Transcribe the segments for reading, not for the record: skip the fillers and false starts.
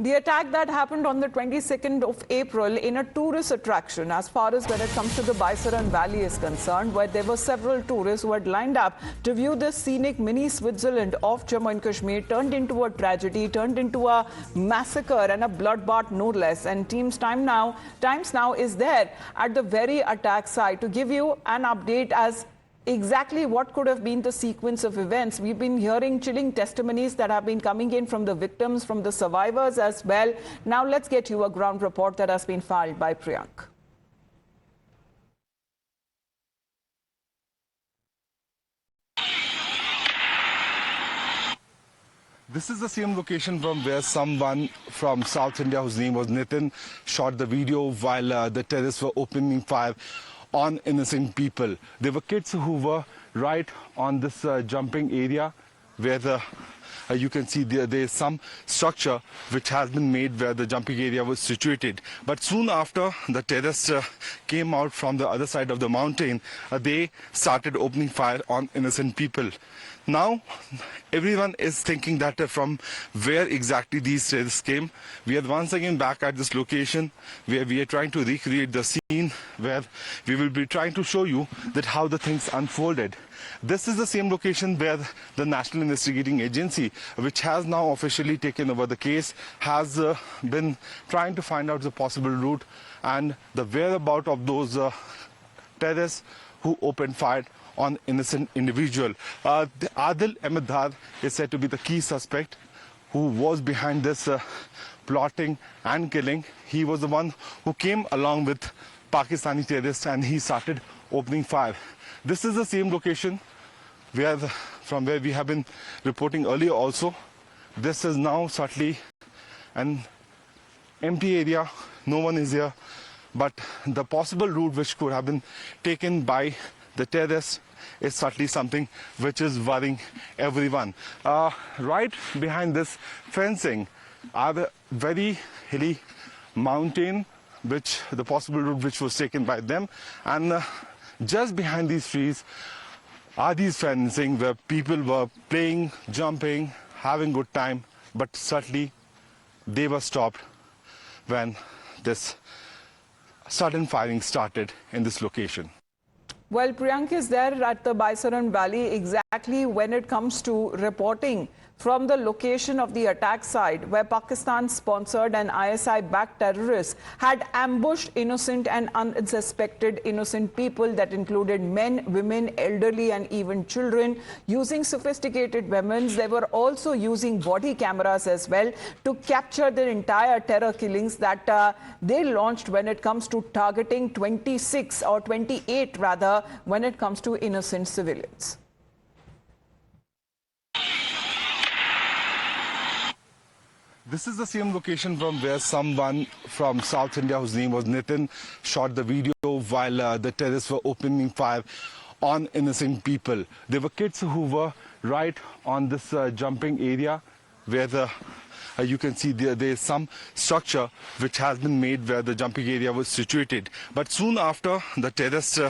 The attack that happened on the 22nd of April in a tourist attraction as far as when it comes to the Baisaran Valley is concerned, where there were several tourists who had lined up to view the scenic mini Switzerland of Jammu and Kashmir, turned into a tragedy, turned into a massacre and a bloodbath no less. And Times Now is there at the very attack site to give you an update as exactly what could have been the sequence of events. We've been hearing chilling testimonies that have been coming in from the victims, from the survivors as well. Now let's get you a ground report that has been filed by Priyank. This is the same location from where someone from South India, whose name was Nitin, shot the video while the terrorists were opening fire on innocent people. There were kids who were right on this jumping area where you can see there is some structure which has been made where the jumping area was situated. But soon after the terrorists came out from the other side of the mountain, they started opening fire on innocent people. Now, everyone is thinking that from where exactly these terrorists came. We are once again back at this location where we are trying to recreate the scene, where we will be trying to show you that how the things unfolded. This is the same location where the National Investigating Agency, which has now officially taken over the case, has been trying to find out the possible route and the whereabouts of those terrorists who opened fire on innocent individual. Adil Ahmed Dar is said to be the key suspect who was behind this plotting and killing. He was the one who came along with Pakistani terrorists and he started opening fire. This is the same location from where we have been reporting earlier also. This is now certainly an empty area. No one is here. But the possible route which could have been taken by the terrorists is certainly something which is worrying everyone. Right behind this fencing are the very hilly mountain, which the possible route which was taken by them, and just behind these trees are these fencing where people were playing, jumping, having good time, but certainly they were stopped when this sudden firing started in this location. Well, Priyank is there at the Baisaran Valley exactly when it comes to reporting from the location of the attack site where Pakistan-sponsored and ISI-backed terrorists had ambushed innocent and unsuspected innocent people that included men, women, elderly and even children using sophisticated weapons. They were also using body cameras as well to capture the entire terror killings that they launched when it comes to targeting 26 or 28 rather when it comes to innocent civilians. This is the same location from where someone from South India, whose name was Nitin, shot the video while the terrorists were opening fire on innocent people. There were kids who were right on this jumping area where you can see there is some structure which has been made where the jumping area was situated. But soon after the terrorists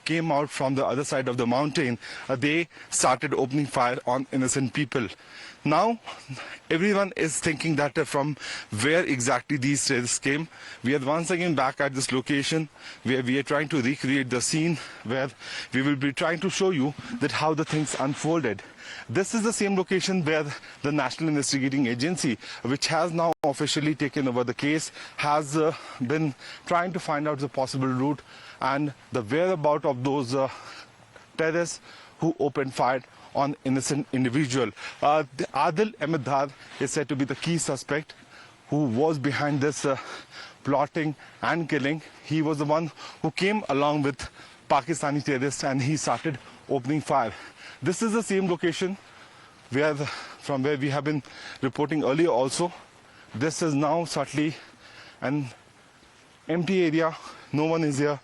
came out from the other side of the mountain, they started opening fire on innocent people. Now, everyone is thinking that from where exactly these terrorists came. We are once again back at this location where we are trying to recreate the scene, where we will be trying to show you that how the things unfolded. This is the same location where the National Investigating Agency, which has now officially taken over the case, has been trying to find out the possible route and the whereabouts of those terrorists who opened fire on innocent individual. Adil Ahmed Dar is said to be the key suspect who was behind this plotting and killing. He was the one who came along with Pakistani terrorists and he started opening fire. This is the same location from where we have been reporting earlier also. This is now certainly an empty area. No one is here.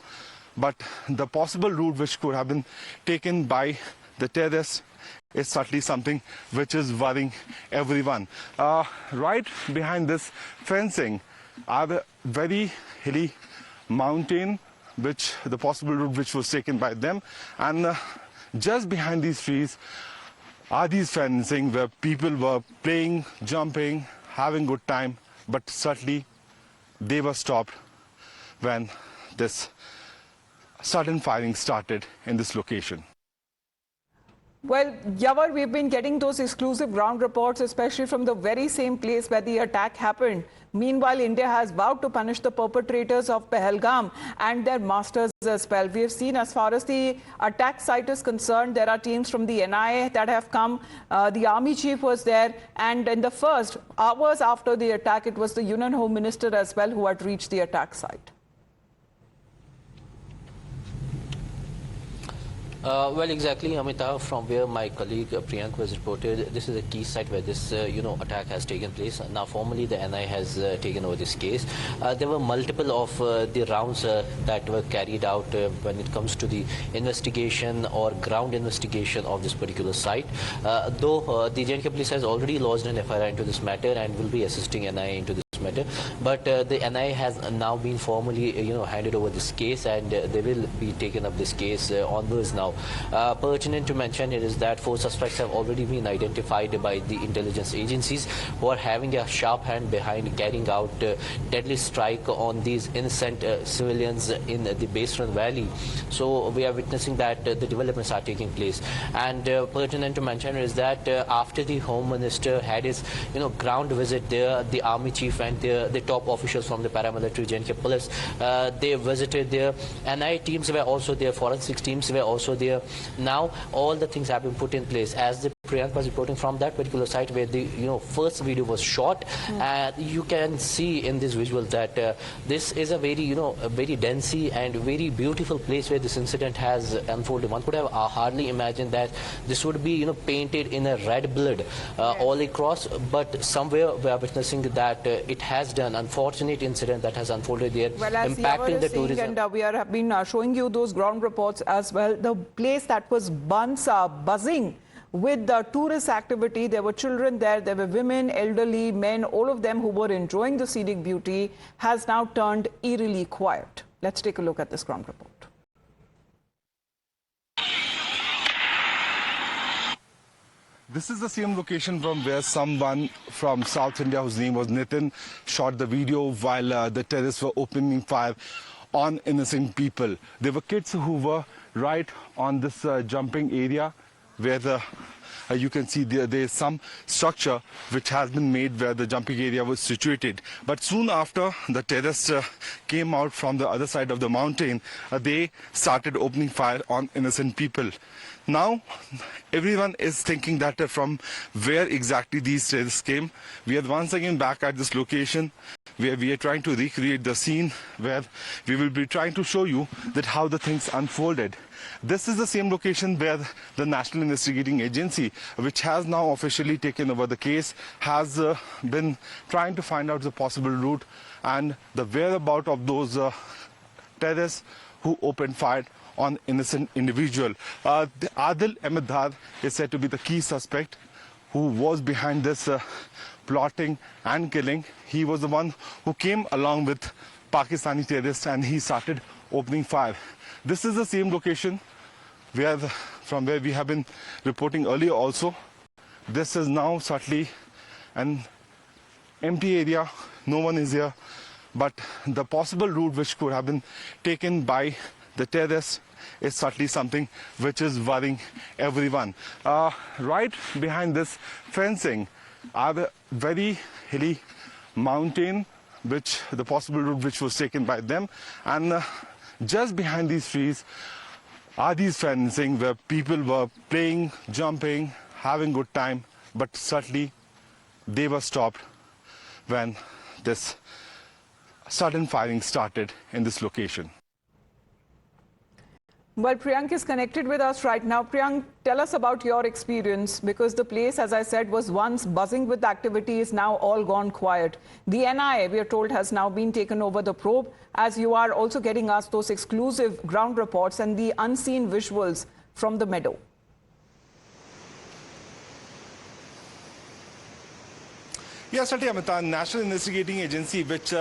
But the possible route which could have been taken by the terrorists is certainly something which is worrying everyone. Right behind this fencing are the very hilly mountain, which the possible route which was taken by them, and just behind these trees are these fencing where people were playing, jumping, having good time, but certainly they were stopped when this sudden firing started in this location. Well, Yavar, we've been getting those exclusive ground reports, especially from the very same place where the attack happened. Meanwhile, India has vowed to punish the perpetrators of Pahalgam and their masters as well. We have seen, as far as the attack site is concerned, there are teams from the NIA that have come. The army chief was there. And in the first hours after the attack, it was the Union Home Minister as well who had reached the attack site. Well, exactly, Amita, from where my colleague Priyank was reported, this is a key site where this, attack has taken place. Now, formally, the NI has taken over this case. There were multiple of the rounds that were carried out when it comes to the investigation or ground investigation of this particular site. Though the J&K police has already lodged an FIR into this matter and will be assisting NI into this matter, but the NI has now been formally, handed over this case, and they will be taken up this case onwards now. Pertinent to mention here is that 4 suspects have already been identified by the intelligence agencies who are having a sharp hand behind carrying out deadly strike on these innocent civilians in the Baseran Valley. So we are witnessing that the developments are taking place. And pertinent to mention is that after the Home Minister had his ground visit there, the Army Chief and the top officials from the paramilitary J&K police, they visited there. NI teams were also there, forensics teams were also there. Now all the things have been put in place. As the Priyank was reporting from that particular site where the first video was shot, you can see in this visual that this is a very a very densey and very beautiful place where this incident has unfolded. One could have hardly imagined that this would be painted in a red blood all across, but somewhere we are witnessing that it has done unfortunate incident that has unfolded there, well, as impacting the tourism. And we have been showing you those ground reports as well. The place that was once buzzing with the tourist activity, there were children there, there were women, elderly, men, all of them who were enjoying the scenic beauty, has now turned eerily quiet. Let's take a look at this ground report. This is the same location from where someone from South India, whose name was Nitin, shot the video while the terrorists were opening fire on innocent people. There were kids who were right on this jumping area where you can see there is some structure which has been made where the jumping area was situated. But soon after the terrorists came out from the other side of the mountain, they started opening fire on innocent people. Now, everyone is thinking that from where exactly these terrorists came. We are once again back at this location where we are trying to recreate the scene, where we will be trying to show you that how the things unfolded. This is the same location where the National Investigating Agency, which has now officially taken over the case, has been trying to find out the possible route and the whereabouts of those terrorists who opened fire on innocent individual. Adil Ahmed Dar is said to be the key suspect who was behind this plotting and killing. He was the one who came along with Pakistani terrorists and he started opening fire. This is the same location from where we have been reporting earlier also. This is now certainly an empty area. No one is here. But the possible route which could have been taken by the terrorists is certainly something which is worrying everyone. Right behind this fencing are the very hilly mountain, which the possible route which was taken by them, and just behind these trees are these fencing where people were playing, jumping, having good time, but certainly they were stopped when this sudden firing started in this location. Well, Priyank is connected with us right now. Priyank, tell us about your experience, because the place, as I said, was once buzzing with activity, is now all gone quiet. The NIA, we are told, has now been taken over the probe, as you are also getting us those exclusive ground reports and the unseen visuals from the meadow. Yes, certainly, Amita. National Investigating Agency, which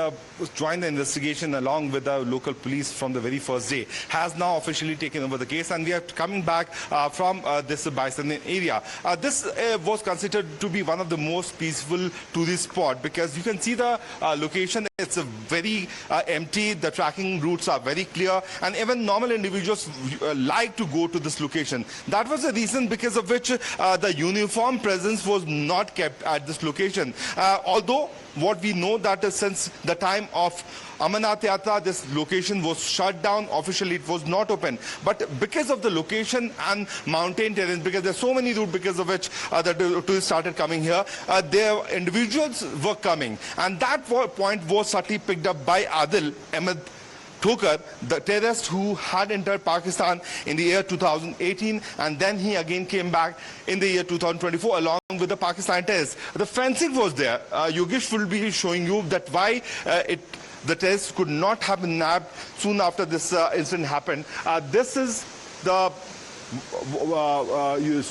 joined the investigation along with the local police from the very first day, has now officially taken over the case, and we are coming back from this Baisaran area. This was considered to be one of the most peaceful tourist spot because you can see the location. It's a very empty. The tracking routes are very clear, and even normal individuals like to go to this location. That was the reason because of which the uniform presence was not kept at this location. Although what we know that since the time of Amarnath Yatra, this location was shut down. Officially, it was not open. But because of the location and mountain terrain, because there's so many routes because of which the tourists started coming here, their individuals were coming. And that point was certainly picked up by Adil Ahmed Thokar, the terrorist who had entered Pakistan in the year 2018, and then he again came back in the year 2024 along with the Pakistani terrorists. The fencing was there. Yogesh will be showing you that why the terrorists could not have been nabbed soon after this incident happened. This is the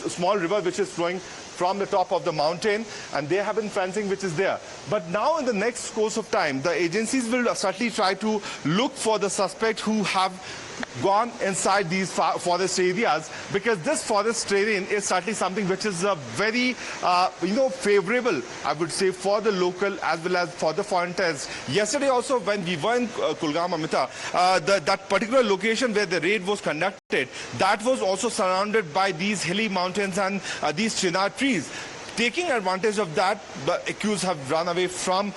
small river which is flowing from the top of the mountain, and they have been fencing which is there. But now in the next course of time, the agencies will certainly try to look for the suspect who have gone inside these forest areas, because this forest terrain is certainly something which is very, favorable, I would say, for the local as well as for the foreign tourists. Yesterday also, when we were in Kulgam, Amita, that particular location where the raid was conducted, that was also surrounded by these hilly mountains and these chinar trees. Taking advantage of that, the accused have run away from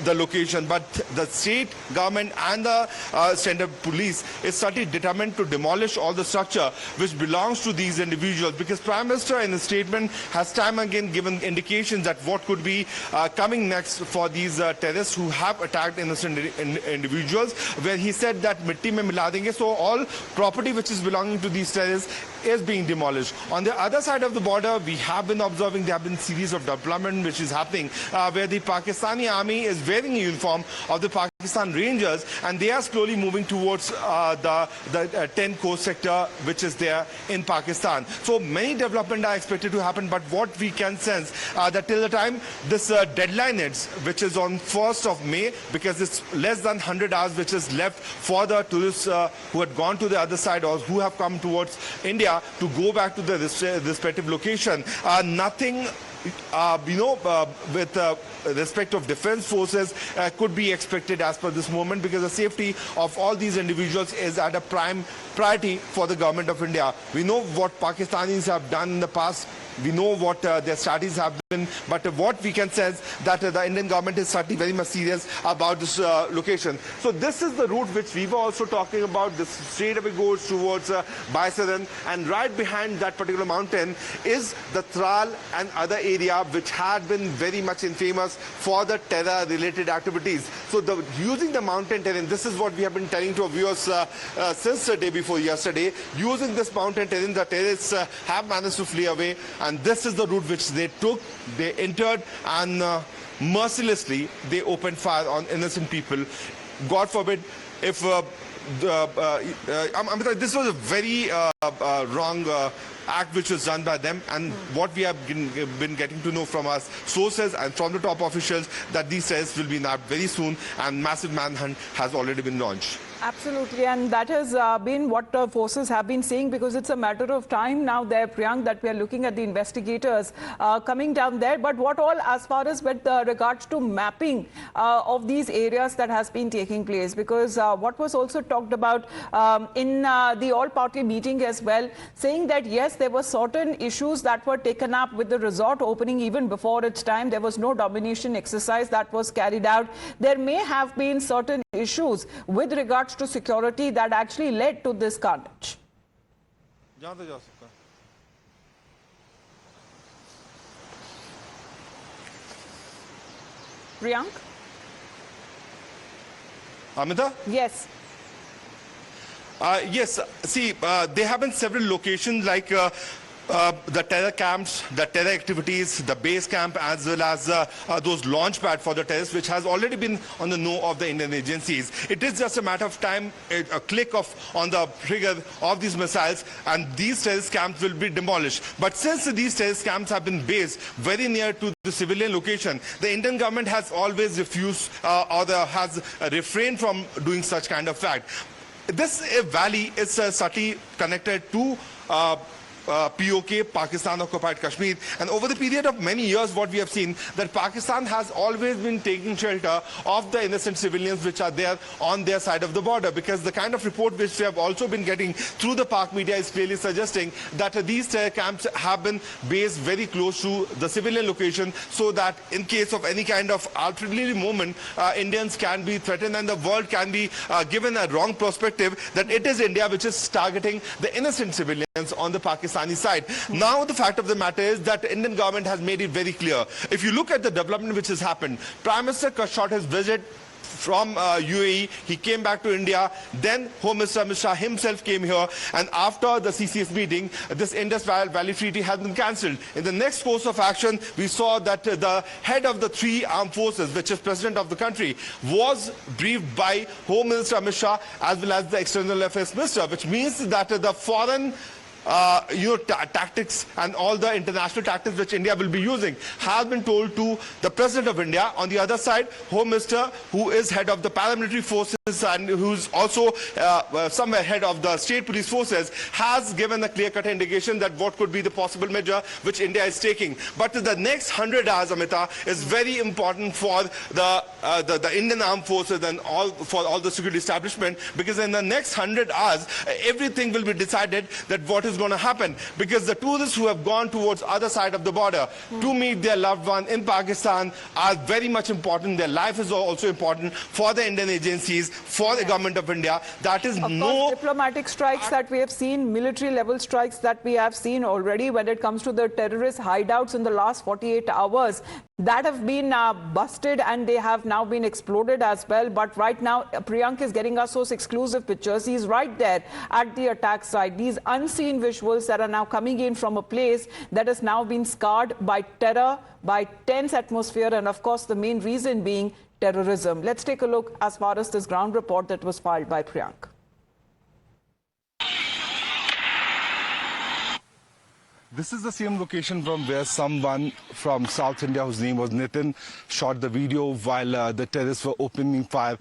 the location. But the state government and the standard police is certainly determined to demolish all the structure which belongs to these individuals. Because Prime Minister in a statement has time and again given indications that what could be coming next for these terrorists who have attacked innocent individuals, where he said that mitti mein mila denge. So all property which is belonging to these terrorists is being demolished. On the other side of the border, we have been observing there have been series of development which is happening where the Pakistani army is wearing a uniform of the Pakistan Rangers, and they are slowly moving towards the 10 coast sector which is there in Pakistan. So many development are expected to happen, but what we can sense that till the time this deadline ends, which is on 1st of May, because it's less than 100 hours which is left for the tourists who had gone to the other side or who have come towards India to go back to the respective location. Nothing with respect of defense forces could be expected as per this moment, because the safety of all these individuals is at a prime priority for the government of India. We know what Pakistanis have done in the past. We know what their strategies have been, but what we can sense that the Indian government is certainly very much serious about this location. So this is the route which we were also talking about. This straight away goes towards Baisaran, and right behind that particular mountain is the Tral and other area which had been very much infamous for the terror-related activities. So using the mountain terrain, this is what we have been telling to our viewers since the day before yesterday. Using this mountain terrain, the terrorists have managed to flee away. And this is the route which they took. They entered and mercilessly they opened fire on innocent people. God forbid if this was a very wrong act which was done by them, and what we have been getting to know from our sources and from the top officials that these terrorists will be nabbed very soon, and massive manhunt has already been launched. Absolutely, and that has been what the forces have been saying, because it's a matter of time now there, Priyank, that we are looking at the investigators coming down there. But what all, as far as with regards to mapping of these areas that has been taking place, because what was also talked about in the all-party meeting as well, saying that yes, there were certain issues that were taken up with the resort opening even before its time. There was no domination exercise that was carried out. There may have been certain issues with regards to security that actually led to this carnage. Priyank? Amita? Yes. Yes, see, there have been several locations like the terror camps, the terror activities, the base camp, as well as those launch pad for the terrorists, which has already been on the know of the Indian agencies. It is just a matter of time, a click on the trigger of these missiles, and these terrorist camps will be demolished. But since these terrorist camps have been based very near to the civilian location, the Indian government has always refused has refrained from doing such kind of act. This valley is subtly connected to POK, Pakistan Occupied Kashmir, and over the period of many years what we have seen that Pakistan has always been taking shelter of the innocent civilians which are there on their side of the border, because the kind of report which we have also been getting through the Pak media is clearly suggesting that these terror camps have been based very close to the civilian location, so that in case of any kind of artillery movement, Indians can be threatened and the world can be given a wrong perspective that it is India which is targeting the innocent civilians on the Pakistani side. Now the fact of the matter is that the Indian government has made it very clear. If you look at the development which has happened, Prime Minister shot his visit from UAE, he came back to India, then Home Minister Amit Shah himself came here, and after the CCS meeting, this Indus Valley Treaty has been cancelled. In the next course of action, we saw that the head of the three armed forces, which is President of the country, was briefed by Home Minister Amit Shah as well as the External Affairs Minister, which means that the foreign tactics and all the international tactics which India will be using has been told to the President of India. On the other side, Home Minister, who is head of the paramilitary forces and who's also somewhere head of the state police forces, has given a clear-cut indication that what could be the possible measure which India is taking. But the next 100 hours, Amita, is very important for the Indian armed forces and for all the security establishment, because in the next 100 hours, everything will be decided that what is going to happen, because the tourists who have gone towards other side of the border to meet their loved one in Pakistan are very much important. Their life is also important for the Indian agencies, for the government of India. That is of course, diplomatic strikes that we have seen, military level strikes that we have seen already when it comes to the terrorist hideouts in the last 48 hours. That have been busted and they have now been exploded as well. But right now, Priyank is getting us those exclusive pictures. He's right there at the attack site. These unseen visuals that are now coming in from a place that has now been scarred by terror, by tense atmosphere, and of course, the main reason being terrorism. Let's take a look as far as this ground report that was filed by Priyank. This is the same location from where someone from South India, whose name was Nitin, shot the video while the terrorists were opening fire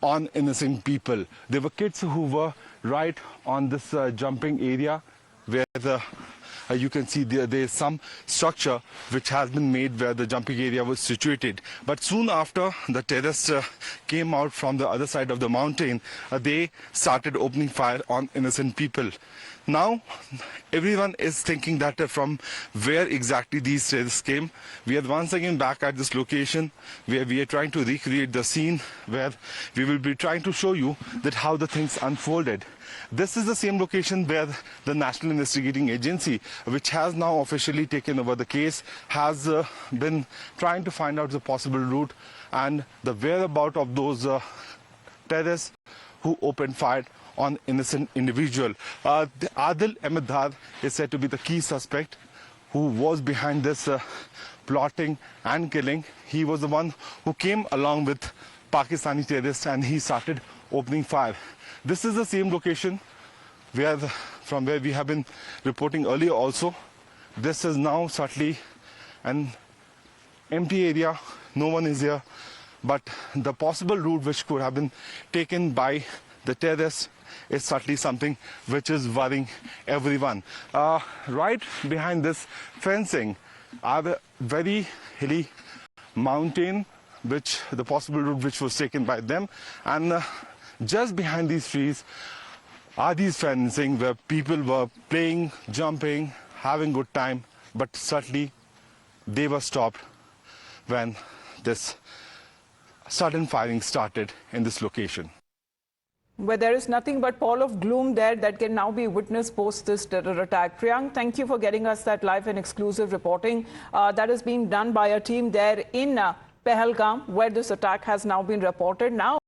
on innocent people. There were kids who were right on this jumping area where you can see there is some structure which has been made where the jumping area was situated. But soon after the terrorists came out from the other side of the mountain, they started opening fire on innocent people. Now, everyone is thinking that from where exactly these terrorists came. We are once again back at this location where we are trying to recreate the scene, where we will be trying to show you that how the things unfolded. This is the same location where the National Investigating Agency, which has now officially taken over the case, has been trying to find out the possible route and the whereabouts of those terrorists who opened fire on innocent individual. Adil Ahmed Dar is said to be the key suspect who was behind this plotting and killing. He was the one who came along with Pakistani terrorists and he started opening fire. This is the same location from where we have been reporting earlier also. This is now certainly an empty area. No one is here. But the possible route which could have been taken by the terrorists is certainly something which is worrying everyone. Right behind this fencing are the very hilly mountain, which the possible route which was taken by them, and just behind these trees are these fencing where people were playing, jumping, having good time, but certainly they were stopped when this sudden firing started in this location. Where there is nothing but pall of gloom there that can now be witnessed post this terror attack. Priyank, thank you for getting us that live and exclusive reporting that is being done by a team there in Pahalgam, where this attack has now been reported. Now,